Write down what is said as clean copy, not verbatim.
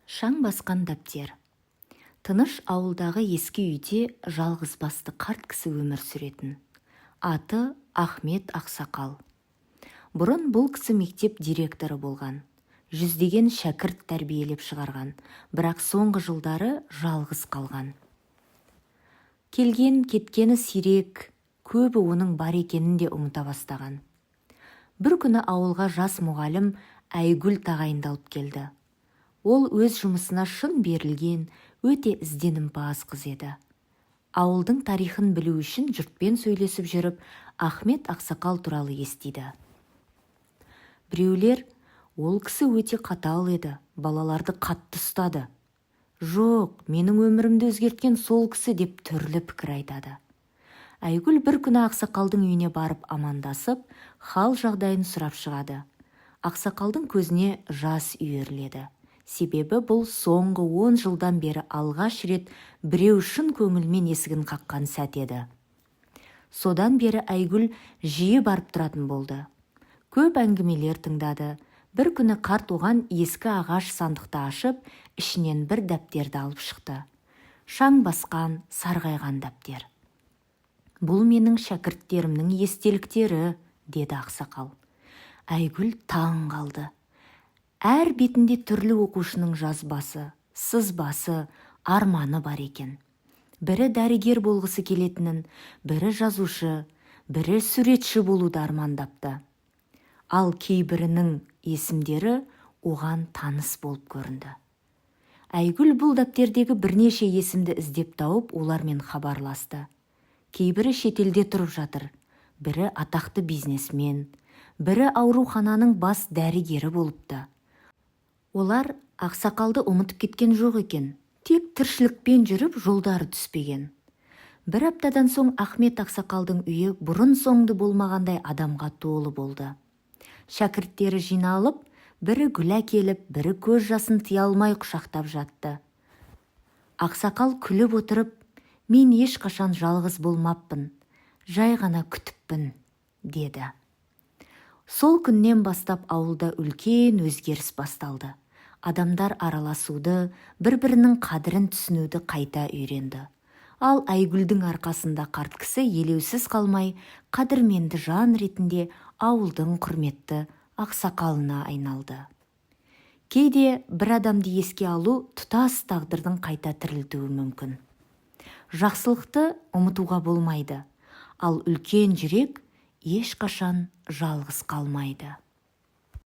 Шаң басқан дәптер. Тыныш ауылдағы ескі үйде жалғыз басты қарт кісі өмір сүретін. Аты Ахмет Ақсақал. Бұрын бұл кісі мектеп директоры болған. Жүздеген шәкірт тәрбиелеп шығарған, бірақ соңғы жылдары жалғыз қалған. Келген кеткені сирек, көбі оның бар екенін де ұмыта бастаған. Бір күні ауылға жас мұғалім Айгүл тағайындалып келді. Ол өз жұмысына шын берілген, өте ізденімпаз қыз еді. Ауылдың тарихын білу үшін жұртпен сөйлесіп жүріп, Ахмет Ақсақал туралы естиді. Біреулер, ол кісі өте қатал еді, балаларды қатты ұстады. Жоқ, менің өмірімді өзгерткен сол кісі деп түрлі пікір айтады. Айгүл бір күні Ақсақалдың үйіне барып амандасып, хал жағдайын сұрап шығады. Ақсақалдың көзіне жас үйіріледі. Себебі бұл соңғы 10 жылдан бері алғаш рет біреу шын көңілмен есігін қаққан сәт еді. Содан бері Айгүл жиі барып тұратын болды. Көп әңгімелер тыңдады. Бір күні қарт оған ескі ағаш сандықты ашып, ішінен бір дәптерді алып шықты. Шаң басқан, сарғайған дәптер. Бұл менің шәкірттерімнің естеліктері, деді Ақсақал. Айгүл таң қалды. Әр бетінде түрлі оқушының жазбасы, сызбасы, арманы бар екен. Бірі дәрігер болғысы келетінін, бірі жазушы, бірі суретші болуды армандапты. Ал кейбірінің есімдері оған таныс болып көрінді. Айгүл бұл дәптердегі бірнеше есімді іздеп тауып, олармен хабарласты. Кейбірі шетелде тұрып жатыр, бірі атақты бизнесмен, бірі аурухананың бас дәрігері болыпты. Олар Ақсақалды ұмытып кеткен жоқ екен, тек тіршілікпен жүріп жолдары түспеген. Бір аптадан соң Ахмет Ақсақалдың үйі бұрын соңды болмағандай адамға толы болды. Шәкірттері жиналып, бірі гүл әкеліп, бірі көз жасын тыя алмай құшақтап жатты. Ақсақал күліп отырып, мен ешқашан жалғыз болмаппын, жай ғана күтіппін, деді. Сол күннен бастап ауылда үлкен өзгеріс басталды. Адамдар араласуды, бір-бірінің қадірін түсінуді қайта үйренді. Ал Айгүлдің арқасында қарт кісі елеусіз қалмай, қадірменді жан ретінде ауылдың құрметті ақсақалына айналды. Кейде бір адамды еске алу тұтас тағдырдың қайта тірілтуі мүмкін. Жақсылықты ұмытуға болмайды, ал үлкен жүрек ешқашан жалғыз қалмайды.